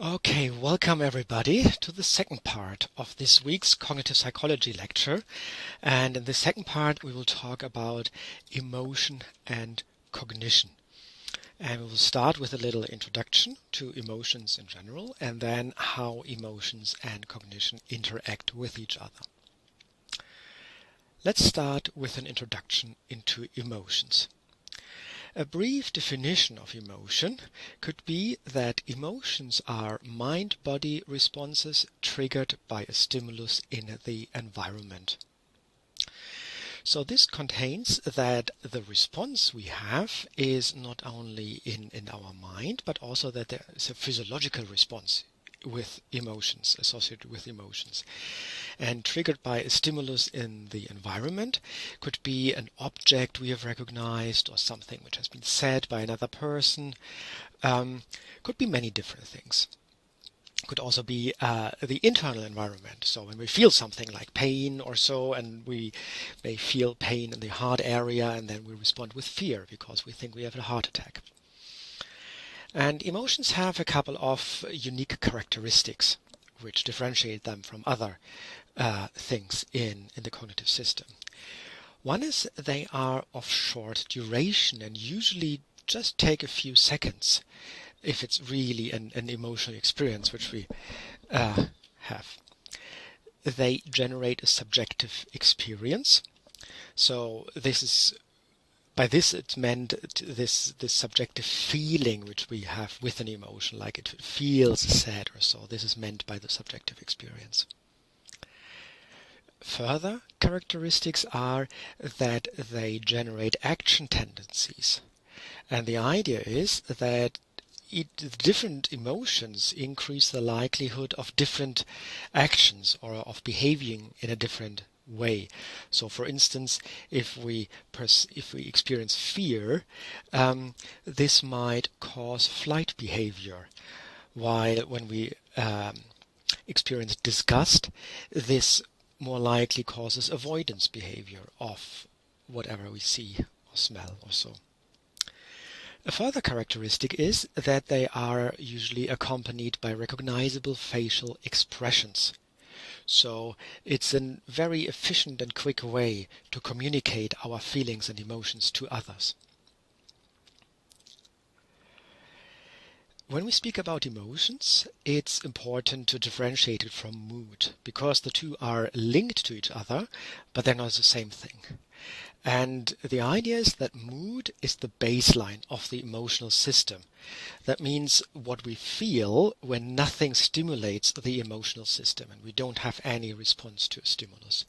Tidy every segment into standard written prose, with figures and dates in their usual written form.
Okay, welcome everybody to the second part of this week's cognitive psychology lecture. And in the second part, we will talk about emotion and cognition. And we will start with a little introduction to emotions in general, and then how emotions and cognition interact with each other. Let's start with an introduction into emotions. A brief definition of emotion could be that emotions are mind-body responses triggered by a stimulus in the environment. So this contains that the response we have is not only in our mind, but also that there is a physiological response with emotions, associated with emotions. And triggered by a stimulus in the environment could be an object we have recognized or something which has been said by another person. Could be many different things. Could also be the internal environment. So when we feel something like pain or so, and we may feel pain in the heart area, and then we respond with fear because we think we have a heart attack. And emotions have a couple of unique characteristics which differentiate them from other things in the cognitive system. One is they are of short duration and usually just take a few seconds if it's really an emotional experience which we have. They generate a subjective experience. So by this it's meant this subjective feeling which we have with an emotion, like it feels sad or so. This is meant by the subjective experience. Further characteristics are that they generate action tendencies. And the idea is that different emotions increase the likelihood of different actions or of behaving in a different way. So for instance, if we experience fear, this might cause flight behavior, while when we experience disgust, this more likely causes avoidance behavior of whatever we see or smell or so. A further characteristic is that they are usually accompanied by recognizable facial expressions. So it's a very efficient and quick way to communicate our feelings and emotions to others. When we speak about emotions, it's important to differentiate it from mood, because the two are linked to each other, but they're not the same thing. And the idea is that mood is the baseline of the emotional system. That means what we feel when nothing stimulates the emotional system and we don't have any response to a stimulus.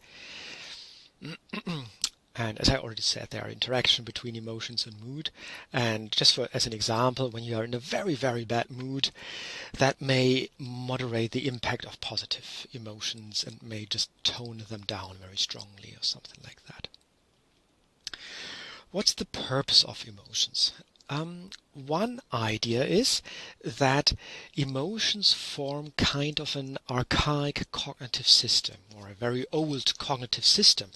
And as I already said, there are interaction between emotions and mood. And just as an example, when you are in a very, very bad mood, that may moderate the impact of positive emotions and may just tone them down very strongly or something like that. What's the purpose of emotions? One idea is that emotions form kind of an archaic cognitive system, or a very old cognitive system,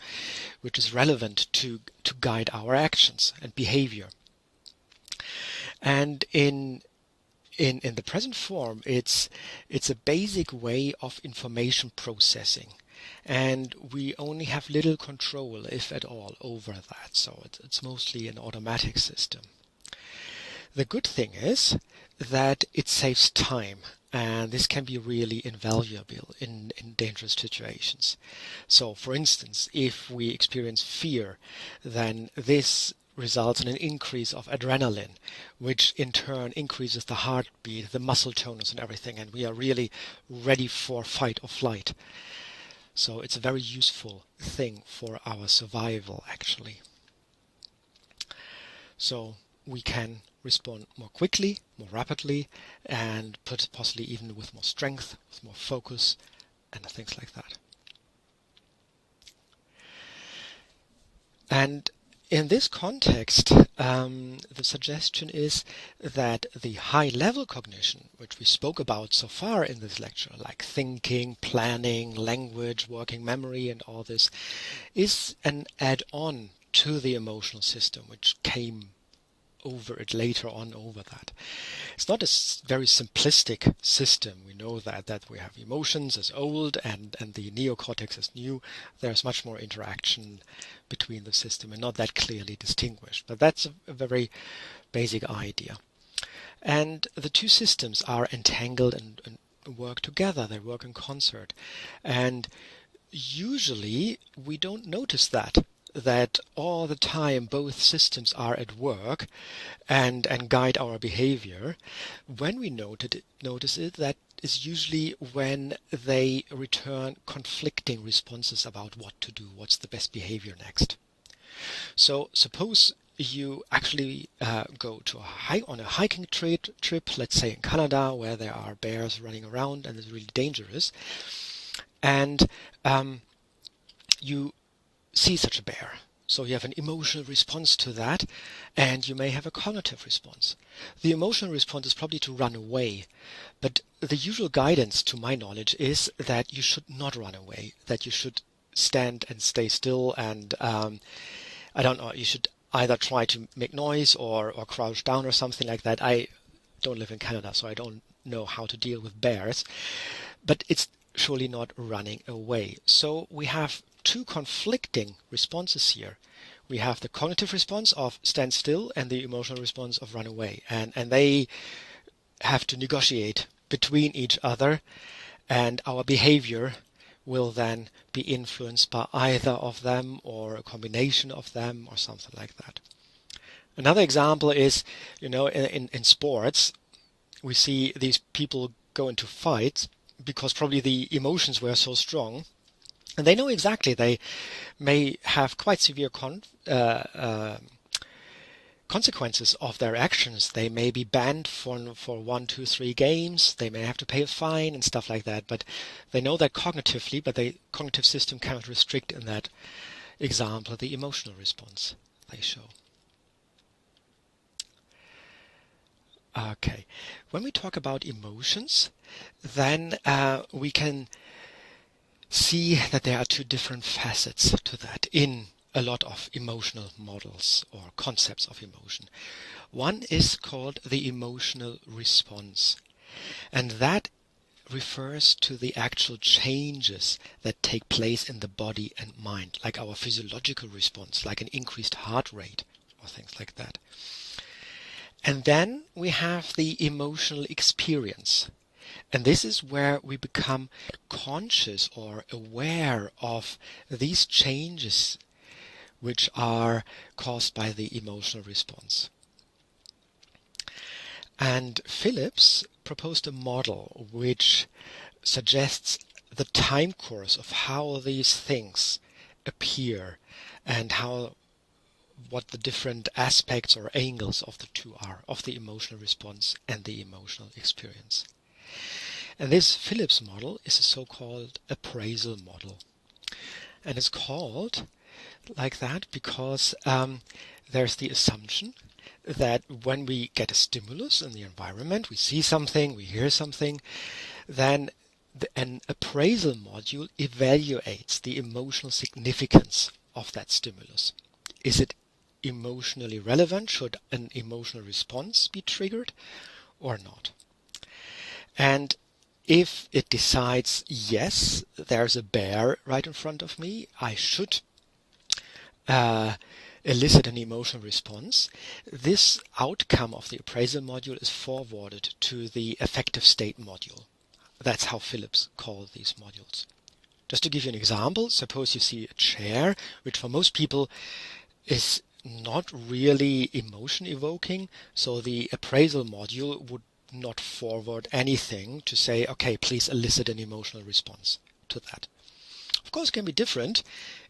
which is relevant to guide our actions and behavior. And in the present form, it's a basic way of information processing. And we only have little control, if at all, over that. So it's mostly an automatic system. The good thing is that it saves time, and this can be really invaluable in dangerous situations. So, for instance, if we experience fear, then this results in an increase of adrenaline, which in turn increases the heartbeat, the muscle tonus and everything, and we are really ready for fight or flight. So it's a very useful thing for our survival, actually. So we can respond more quickly, more rapidly, and possibly even with more strength, with more focus, and things like that. And in this context, the suggestion is that the high-level cognition, which we spoke about so far in this lecture, like thinking, planning, language, working memory, and all this, is an add-on to the emotional system, which came over it later on over that. It's not a very simplistic system. We know that we have emotions as old and the neocortex as new. There's much more interaction between the system and not that clearly distinguished. But that's a very basic idea. And the two systems are entangled and work together. They work in concert. And usually we don't notice that all the time both systems are at work and guide our behavior. When we notice it, that is usually when they return conflicting responses about what to do, what's the best behavior next. So suppose you actually go to on a hiking trip, let's say in Canada, where there are bears running around and it's really dangerous, and you see such a bear. So you have an emotional response to that, and you may have a cognitive response. The emotional response is probably to run away, but the usual guidance, to my knowledge, is that you should not run away, that you should stand and stay still, and I don't know, you should either try to make noise or crouch down or something like that. I don't live in Canada, so I don't know how to deal with bears, but it's surely not running away. So we have two conflicting responses here. We have the cognitive response of stand still and the emotional response of run away, and they have to negotiate between each other, and our behavior will then be influenced by either of them or a combination of them or something like that. Another example is, in sports, we see these people go into fights because probably the emotions were so strong, and they know exactly they may have quite severe consequences of their actions. They may be banned for 1, 2, 3 games. They may have to pay a fine and stuff like that. But they know that cognitively, but the cognitive system cannot restrict in that example the emotional response they show. Okay, when we talk about emotions, then we can see that there are two different facets to that in a lot of emotional models or concepts of emotion. One is called the emotional response, and that refers to the actual changes that take place in the body and mind, like our physiological response, like an increased heart rate or things like that. And then we have the emotional experience. And this is where we become conscious or aware of these changes which are caused by the emotional response. And Phillips proposed a model which suggests the time course of how these things appear and what the different aspects or angles of the two are, of the emotional response and the emotional experience. And this Phillips model is a so-called appraisal model. And it's called like that because there's the assumption that when we get a stimulus in the environment, we see something, we hear something, then an appraisal module evaluates the emotional significance of that stimulus. Is it emotionally relevant? Should an emotional response be triggered or not? And if it decides, yes, there's a bear right in front of me, I should elicit an emotional response, this outcome of the appraisal module is forwarded to the affective state module. That's how Phillips called these modules. Just to give you an example, suppose you see a chair, which for most people is not really emotion evoking, so the appraisal module would not forward anything to say, okay, please elicit an emotional response to that. Of course, it can be different.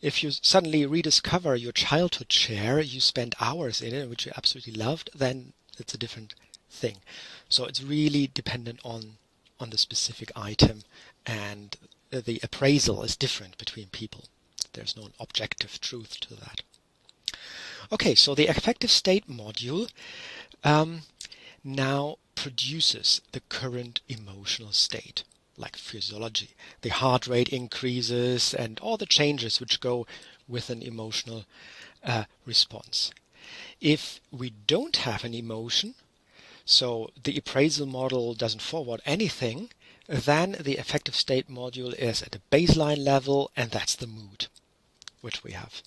If you suddenly rediscover your childhood chair, you spent hours in it, which you absolutely loved, then it's a different thing. So it's really dependent on the specific item, and the appraisal is different between people. There's no objective truth to that. Okay, so the affective state module now produces the current emotional state, like physiology. The heart rate increases and all the changes which go with an emotional response. If we don't have an emotion, so the appraisal model doesn't forward anything, then the affective state module is at a baseline level, and that's the mood which we have.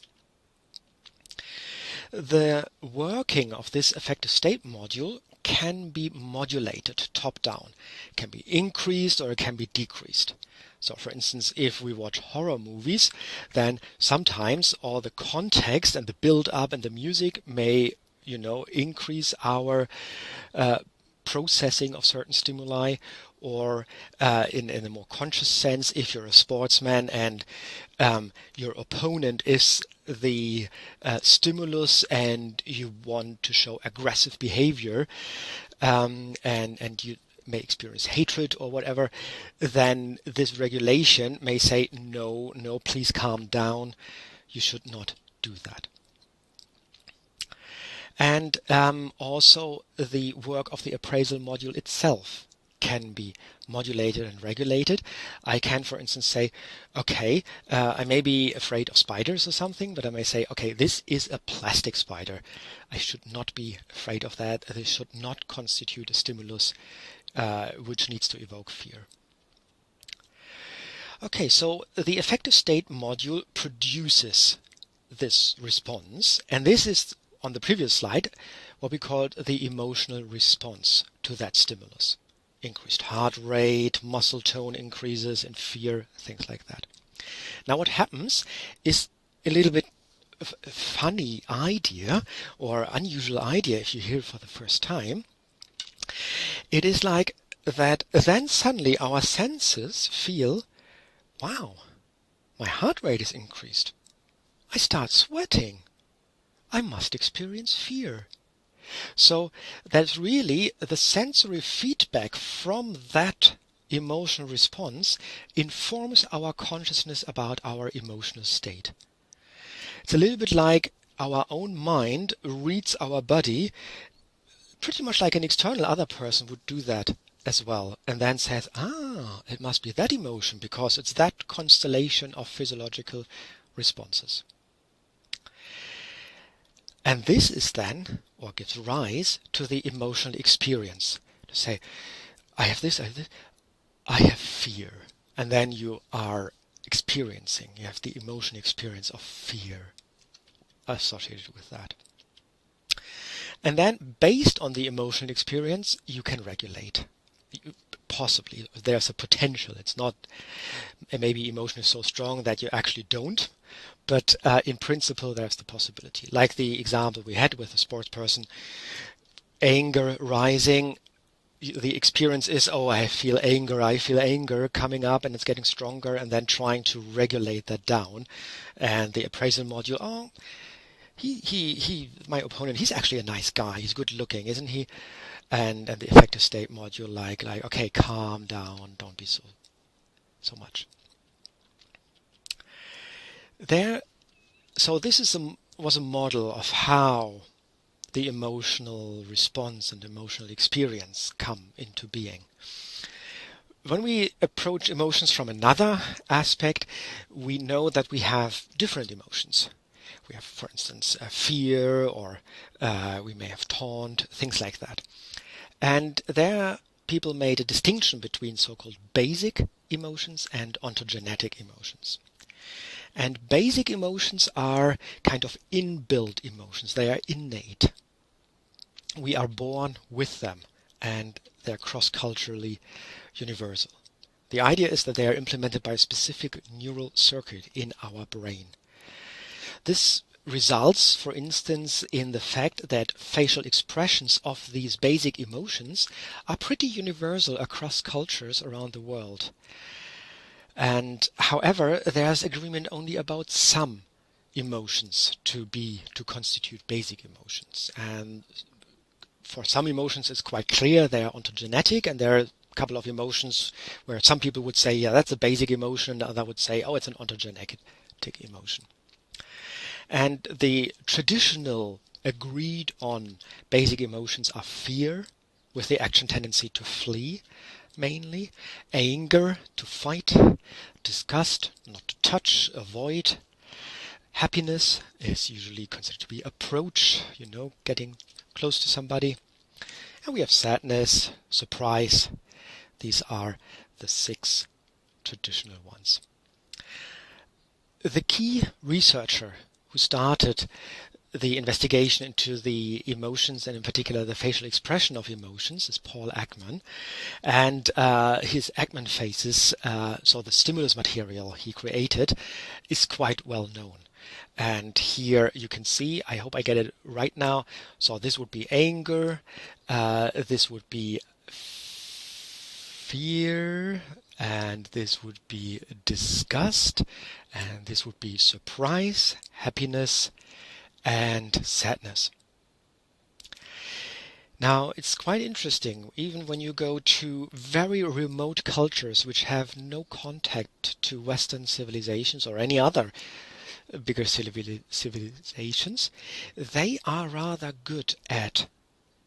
The working of this affective state module can be modulated top-down. It can be increased or it can be decreased. So for instance, if we watch horror movies, then sometimes all the context and the build-up and the music may, increase our processing of certain stimuli, or in a more conscious sense, if you're a sportsman and your opponent is the stimulus and you want to show aggressive behavior, and you may experience hatred or whatever, then this regulation may say, no, please calm down, you should not do that. And also the work of the appraisal module itself can be modulated and regulated. I can, for instance, say, okay, I may be afraid of spiders or something, but I may say, okay, this is a plastic spider. I should not be afraid of that. This should not constitute a stimulus which needs to evoke fear. Okay, so the affective state module produces this response, and this is, on the previous slide, what we called the emotional response to that stimulus. Increased heart rate, muscle tone increases, and fear, things like that. Now what happens is a little bit of a funny idea or unusual idea if you hear it for the first time. It is like that then suddenly our senses feel, wow, my heart rate is increased. I start sweating. I must experience fear. So that's really the sensory feedback from that emotional response informs our consciousness about our emotional state. It's a little bit like our own mind reads our body, pretty much like an external other person would do that as well, and then says, it must be that emotion because it's that constellation of physiological responses. And this is then, or gives rise to the emotional experience. To say, I have this, I have fear. And then you are experiencing, you have the emotional experience of fear associated with that. And then, based on the emotional experience, you can regulate. Possibly, there's a potential. It's not, maybe emotion is so strong that you actually don't. But in principle, there's the possibility. Like the example we had with a sports person, anger rising, the experience is, I feel anger coming up and it's getting stronger, and then trying to regulate that down. And the appraisal module, he, my opponent, he's actually a nice guy, he's good looking, isn't he? And the affective state module, like, okay, calm down, don't be so much. So this was a model of how the emotional response and emotional experience come into being. When we approach emotions from another aspect, we know that we have different emotions. We have, for instance, fear, or we may have taunt, things like that. And there people made a distinction between so-called basic emotions and ontogenetic emotions. And basic emotions are kind of inbuilt emotions. They are innate. We are born with them, and they're cross-culturally universal. The idea is that they are implemented by a specific neural circuit in our brain. This results, for instance, in the fact that facial expressions of these basic emotions are pretty universal across cultures around the world. And however, there's agreement only about some emotions to constitute basic emotions. And for some emotions it's quite clear they are ontogenetic, and there are a couple of emotions where some people would say, yeah, that's a basic emotion, and the other would say, it's an ontogenetic emotion. And the traditional agreed on basic emotions are fear, with the action tendency to flee, mainly, anger, to fight, disgust, not to touch, avoid, Happiness is usually considered to be approach, getting close to somebody. And we have sadness, surprise. These are the 6 traditional ones. The key researcher who started the investigation into the emotions, and in particular the facial expression of emotions, is Paul Ekman. And his Ekman faces, so the stimulus material he created, is quite well known. And here you can see, I hope I get it right now, so this would be anger, this would be fear, and this would be disgust, and this would be surprise, happiness, and sadness. Now, it's quite interesting, even when you go to very remote cultures which have no contact to Western civilizations or any other bigger civilizations, they are rather good at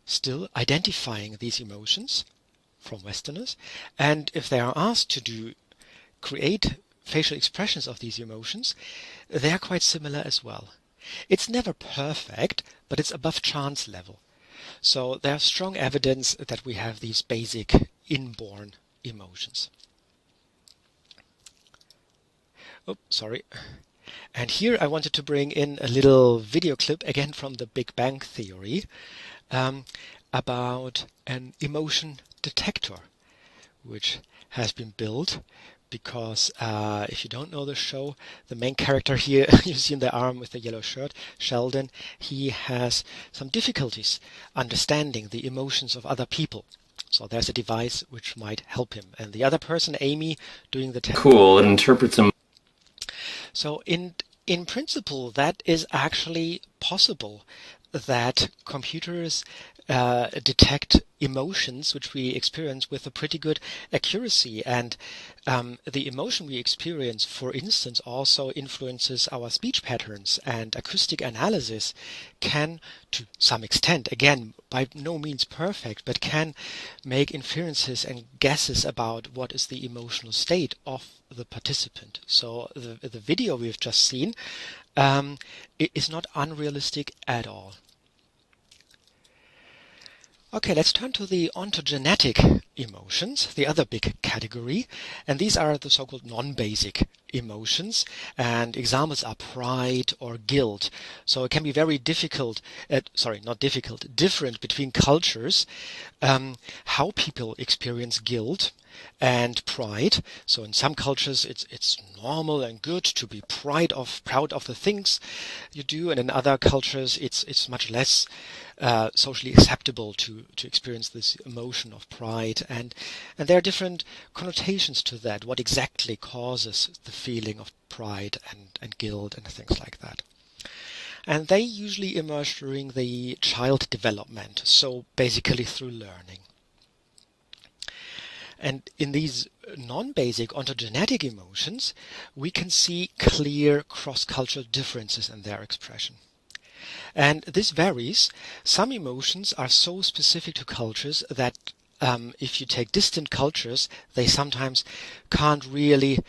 still identifying these emotions from Westerners, and if they are asked to create facial expressions of these emotions, they are quite similar as well. It's never perfect, but it's above chance level. So there's strong evidence that we have these basic inborn emotions. Oh, sorry. And here I wanted to bring in a little video clip again from the Big Bang Theory about an emotion detector which has been built because if you don't know the show, the main character here you see in the arm with the yellow shirt, Sheldon, he has some difficulties understanding the emotions of other people. So there's a device which might help him. And the other person, Amy, doing the test. Cool, it interprets them. So in principle, that is actually possible, that computers detect emotions which we experience with a pretty good accuracy, and the emotion we experience, for instance, also influences our speech patterns, and acoustic analysis can, to some extent, again by no means perfect, but can make inferences and guesses about what is the emotional state of the participant. So the video we've just seen is not unrealistic at all. Okay, let's turn to the ontogenetic emotions, the other big category, and these are the so-called non-basic emotions, and examples are pride or guilt. So it can be very different between cultures, how people experience guilt and pride. So in some cultures it's normal and good to be proud of the things you do, and in other cultures it's much less socially acceptable to experience this emotion of pride, and there are different connotations to that, what exactly causes the feeling of pride and guilt and things like that. And they usually emerge during the child development, so basically through learning. And in these non-basic ontogenetic emotions, we can see clear cross-cultural differences in their expression. And this varies. Some emotions are so specific to cultures that if you take distant cultures, they sometimes can't really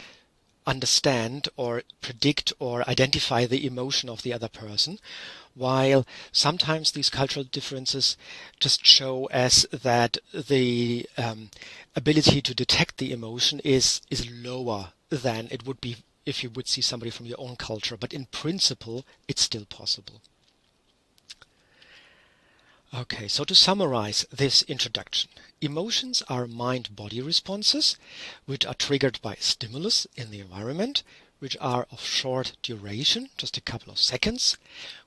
understand or predict or identify the emotion of the other person, while sometimes these cultural differences just show as that the ability to detect the emotion is lower than it would be if you would see somebody from your own culture, but in principle it's still possible. Okay, so to summarize this introduction, emotions are mind-body responses which are triggered by stimulus in the environment, which are of short duration, just a couple of seconds,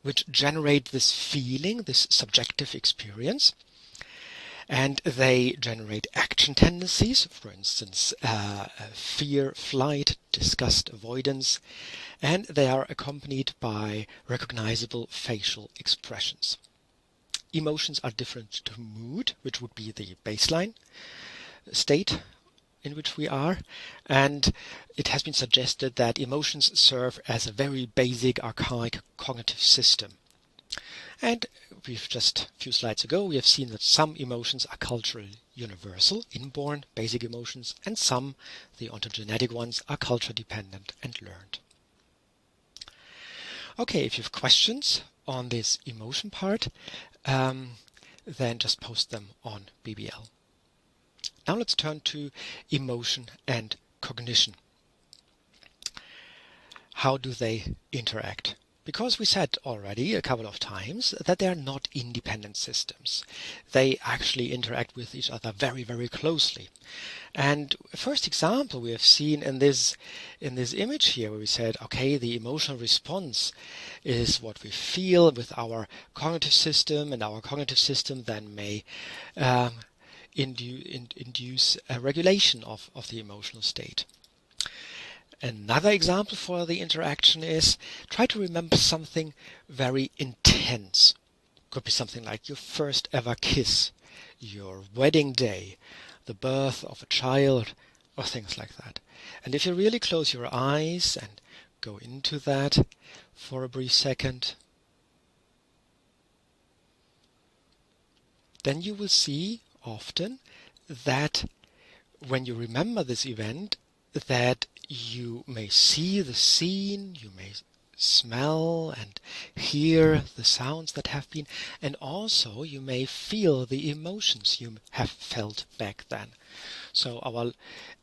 which generate this feeling, this subjective experience, and they generate action tendencies, for instance, fear, flight, disgust, avoidance, and they are accompanied by recognizable facial expressions. Emotions are different to mood, which would be the baseline state in which we are, and it has been suggested that emotions serve as a very basic archaic cognitive system. And we've just a few slides ago we have seen that some emotions are culturally universal, inborn, basic emotions, and some, the ontogenetic ones, are culture dependent and learned. Okay, if you have questions on this emotion part, then just post them on BBL. Now let's turn to emotion and cognition. How do they interact? Because we said already a couple of times that they are not independent systems. They actually interact with each other very, very closely. And first example we have seen in this image here, where we said, okay, the emotional response is what we feel with our cognitive system, and our cognitive system then may induce a regulation of the emotional state. Another example for the interaction is, try to remember something very intense. Could be something like your first ever kiss, your wedding day, the birth of a child, or things like that. And if you really close your eyes and go into that for a brief second, then you will see often that when you remember this event, that you may see the scene, you may smell and hear the sounds that have been, and also you may feel the emotions you have felt back then. So our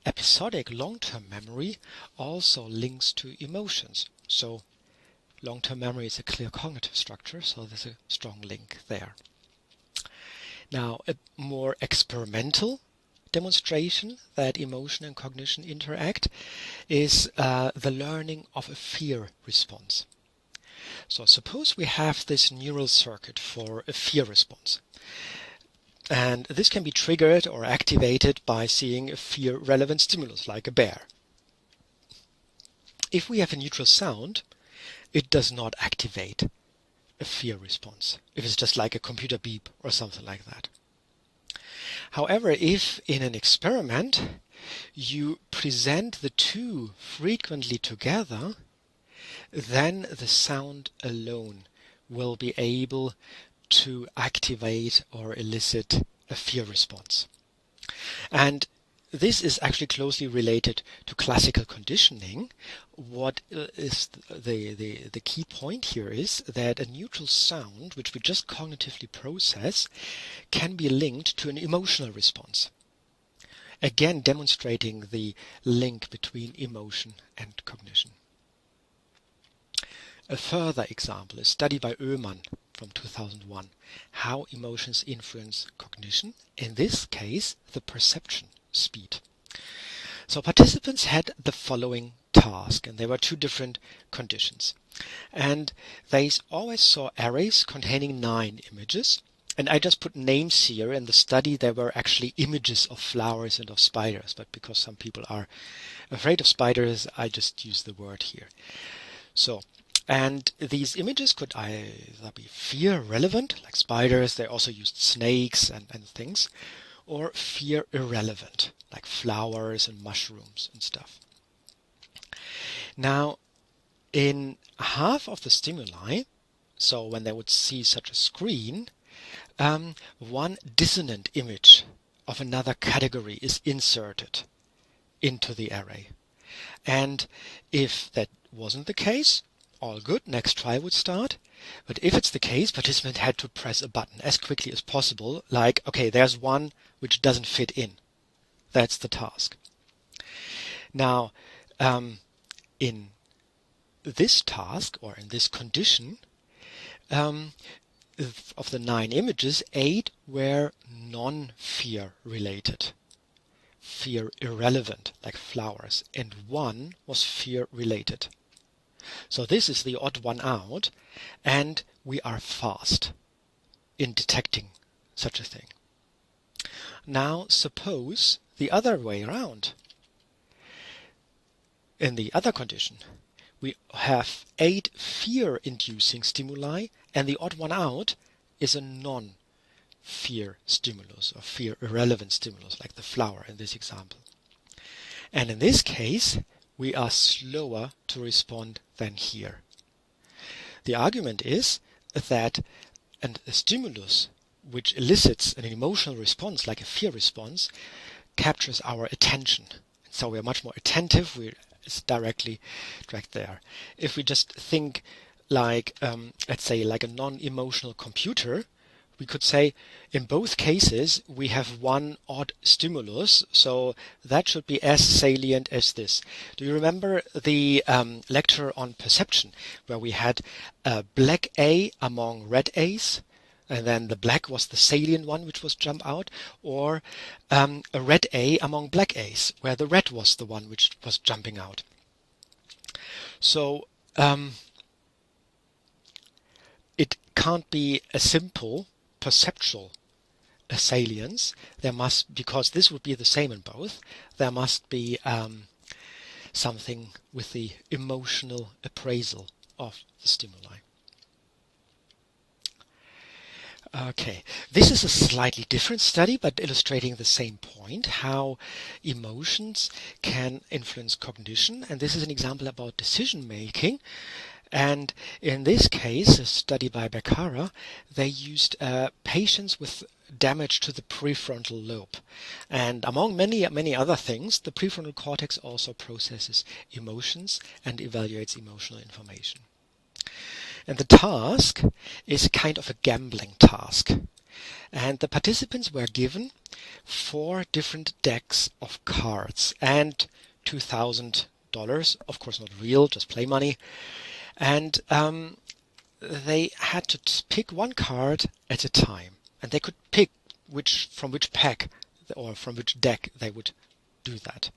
episodic long-term memory also links to emotions. So long-term memory is a clear cognitive structure, so there's a strong link there. Now, a more experimental demonstration that emotion and cognition interact is the learning of a fear response. So suppose we have this neural circuit for a fear response. And this can be triggered or activated by seeing a fear-relevant stimulus like a bear. If we have a neutral sound, it does not activate a fear response, if it's just like a computer beep or something like that. However, if in an experiment you present the two frequently together, then the sound alone will be able to activate or elicit a fear response. And this is actually closely related to classical conditioning. What is the key point here is that a neutral sound, which we just cognitively process, can be linked to an emotional response. Again, demonstrating the link between emotion and cognition. A further example is a study by Ekman from 2001, how emotions influence cognition, in this case the perception speed. So participants had the following task, and there were two different conditions. And they always saw arrays containing 9 images, and I just put names here. In the study there were actually images of flowers and of spiders, but because some people are afraid of spiders, I just use the word here. So, and these images could either be fear relevant, like spiders, they also used snakes and things, or fear irrelevant, like flowers and mushrooms and stuff. Now, in half of the stimuli, so when they would see such a screen, one dissonant image of another category is inserted into the array. And if that wasn't the case, all good, next try would start. But if it's the case, participant had to press a button as quickly as possible, like, okay, there's one which doesn't fit in. That's the task. Now, in this task, or in this condition, of the 9 images, 8 were non-fear related, fear irrelevant, like flowers, and 1 was fear related. So this is the odd one out, and we are fast in detecting such a thing. Now suppose the other way around. In the other condition, we have 8 fear-inducing stimuli, and the odd one out is a non-fear stimulus, or fear-irrelevant stimulus, like the flower in this example. And in this case, we are slower to respond than here. The argument is that a stimulus which elicits an emotional response, like a fear response, captures our attention. So we are much more attentive, it's directly direct there. If we just think like, let's say, like a non-emotional computer, we could say in both cases we have one odd stimulus, so that should be as salient as this. Do you remember the lecture on perception, where we had a black A among red A's, and then the black was the salient one which was jump out, or a red A among black A's, where the red was the one which was jumping out. So it can't be a simple perceptual salience. There must, because this would be the same in both, there must be something with the emotional appraisal of the stimuli. Okay, this is a slightly different study, but illustrating the same point, how emotions can influence cognition, and this is an example about decision making. And in this case, a study by Beccara, they used patients with damage to the prefrontal lobe. And among many other things, the prefrontal cortex also processes emotions and evaluates emotional information. And the task is kind of a gambling task. And the participants were given 4 different decks of cards and $2,000, of course not real, just play money. And they had to pick one card at a time, and they could pick from which pack or from which deck they would do that.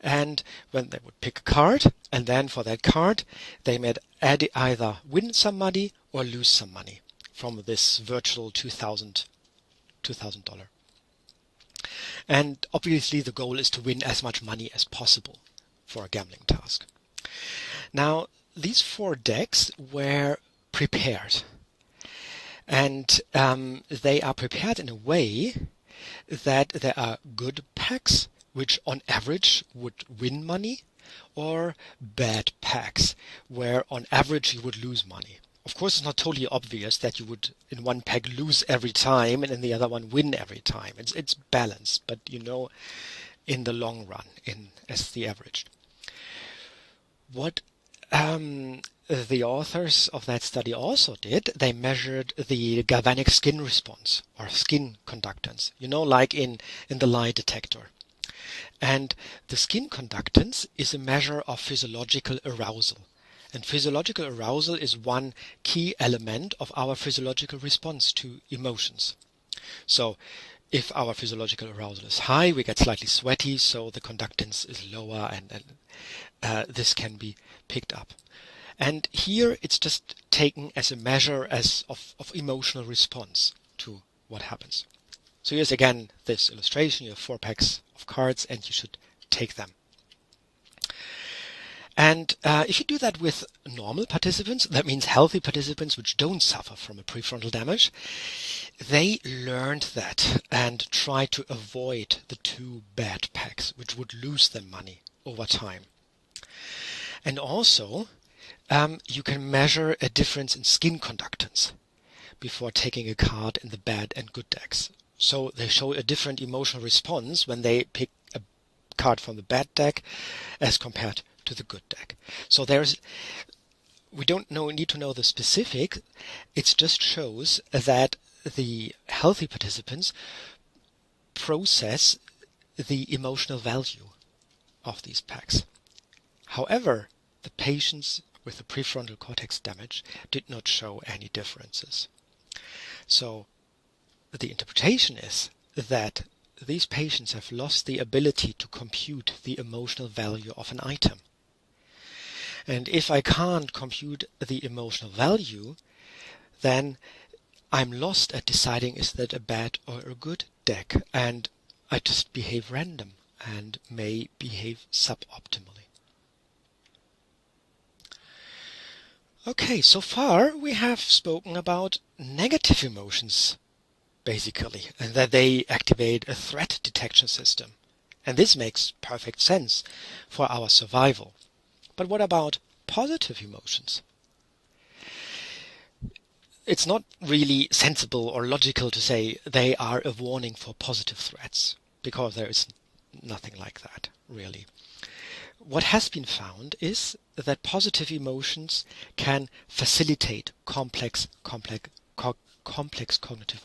And when they would pick a card, and then for that card they might either win some money or lose some money from this virtual $2,000. And obviously the goal is to win as much money as possible for a gambling task. Now, these 4 decks were prepared, and they are prepared in a way that there are good packs which on average would win money, or bad packs where on average you would lose money. Of course, it's not totally obvious that you would in one pack lose every time and in the other one win every time. It's balanced, but in the long run, as the average. What the authors of that study also did, they measured the galvanic skin response, or skin conductance, like in the lie detector. And the skin conductance is a measure of physiological arousal. And physiological arousal is one key element of our physiological response to emotions. So if our physiological arousal is high, we get slightly sweaty, so the conductance is lower, and this can be picked up. And here it's just taken as a measure of emotional response to what happens. So here's again this illustration. You have 4 packs of cards and you should take them. And if you do that with normal participants, that means healthy participants which don't suffer from a prefrontal damage, they learned that and tried to avoid the 2 bad packs which would lose them money over time. And also, you can measure a difference in skin conductance before taking a card in the bad and good decks. So they show a different emotional response when they pick a card from the bad deck as compared to the good deck. So we don't need to know the specific. It just shows that the healthy participants process the emotional value of these packs. However, the patients with the prefrontal cortex damage did not show any differences. So the interpretation is that these patients have lost the ability to compute the emotional value of an item. And if I can't compute the emotional value, then I'm lost at deciding is that a bad or a good deck, and I just behave random and may behave suboptimally. Okay, so far we have spoken about negative emotions, basically, and that they activate a threat detection system. And this makes perfect sense for our survival. But what about positive emotions? It's not really sensible or logical to say they are a warning for positive threats, because there is nothing like that, really. what has been found is that positive emotions can facilitate complex cognitive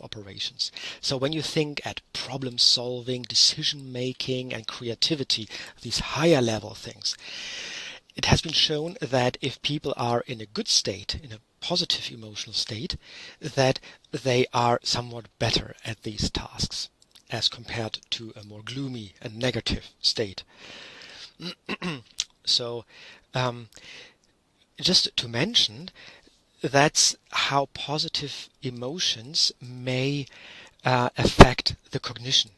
operations. So when you think at problem solving, decision making and creativity, these higher level things, it has been shown that if people are in a good state, in a positive emotional state, that they are somewhat better at these tasks as compared to a more gloomy and negative state. So just to mention, that's how positive emotions may affect the cognition.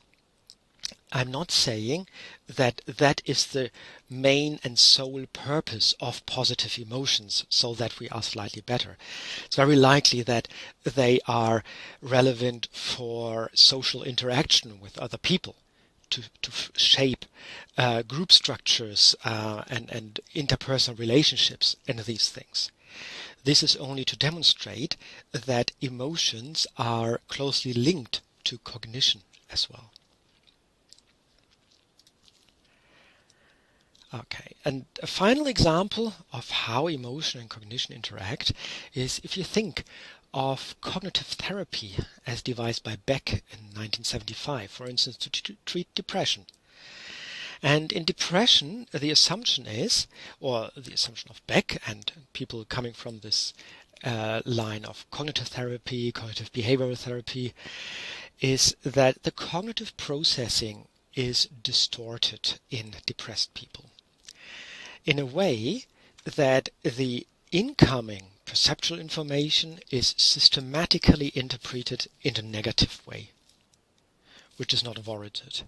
I'm not saying that that is the main and sole purpose of positive emotions, so that we are slightly better. It's very likely that they are relevant for social interaction with other people, to shape group structures and interpersonal relationships and these things. This is only to demonstrate that emotions are closely linked to cognition as well. Okay, and a final example of how emotion and cognition interact is if you think of cognitive therapy as devised by Beck in 1975, for instance, to treat depression. And in depression, the assumption is, or the assumption of Beck and people coming from this line of cognitive therapy, cognitive behavioral therapy, is that the cognitive processing is distorted in depressed people, in a way that the incoming perceptual information is systematically interpreted in a negative way, which is not warranted.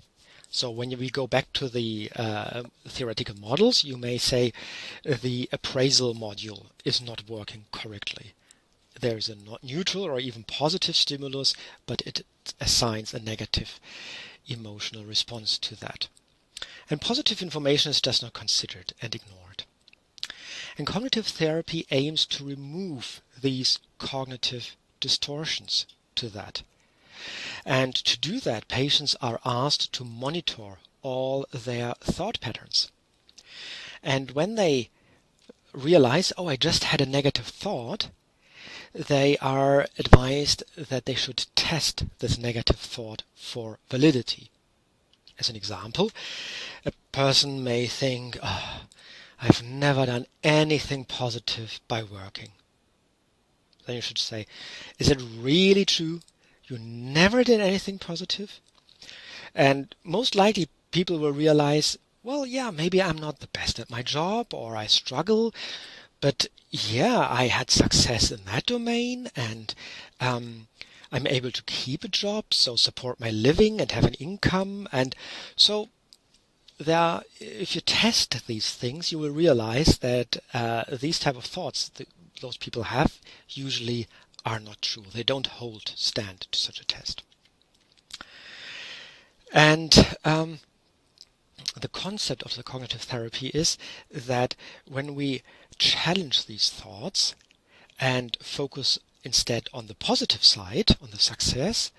So when we go back to the theoretical models, you may say the appraisal module is not working correctly. There is a not neutral or even positive stimulus, but it assigns a negative emotional response to that. And positive information is just not considered and ignored. And cognitive therapy aims to remove these cognitive distortions to that. And to do that, patients are asked to monitor all their thought patterns. And when they realize, oh, I just had a negative thought, they are advised that they should test this negative thought for validity. As an example, a person may think, oh, I've never done anything positive by working. Then you should say, is it really true? You never did anything positive? And most likely people will realize, well, yeah, maybe I'm not the best at my job, or I struggle, but yeah, I had success in that domain, and I'm able to keep a job, so support my living and have an income. And so if you test these things, you will realize that these type of thoughts that those people have usually are not true. They don't hold stand to such a test. And the concept of the cognitive therapy is that when we challenge these thoughts and focus instead on the positive side, on the success,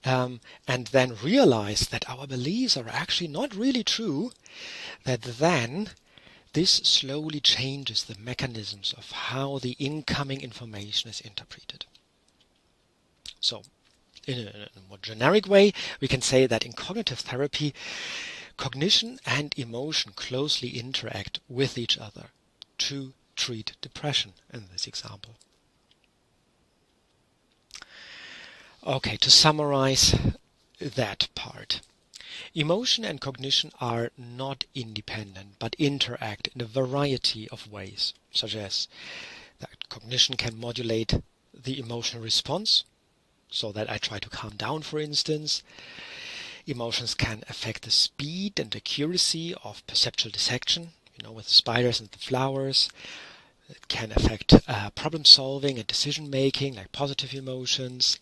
and then realize that our beliefs are actually not really true, that then this slowly changes the mechanisms of how the incoming information is interpreted. So, in a more generic way, we can say that in cognitive therapy, cognition and emotion closely interact with each other to treat depression in this example. Okay, to summarize that part. Emotion and cognition are not independent, but interact in a variety of ways, such as that cognition can modulate the emotional response, so that I try to calm down, for instance. Emotions can affect the speed and accuracy of perceptual dissection, with the spiders and the flowers. It can affect problem solving and decision making, like positive emotions.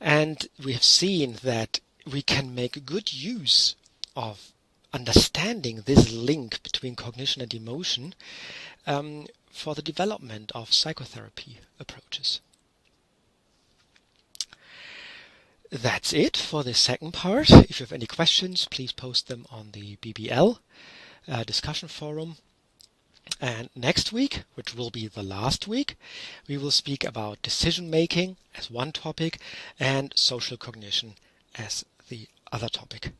And we have seen that we can make good use of understanding this link between cognition and emotion for the development of psychotherapy approaches. That's it for the second part. If you have any questions, please post them on the BBL discussion forum. And next week, which will be the last week, we will speak about decision making as one topic and social cognition as the other topic.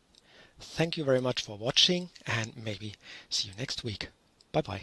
Thank you very much for watching, and maybe see you next week. Bye bye.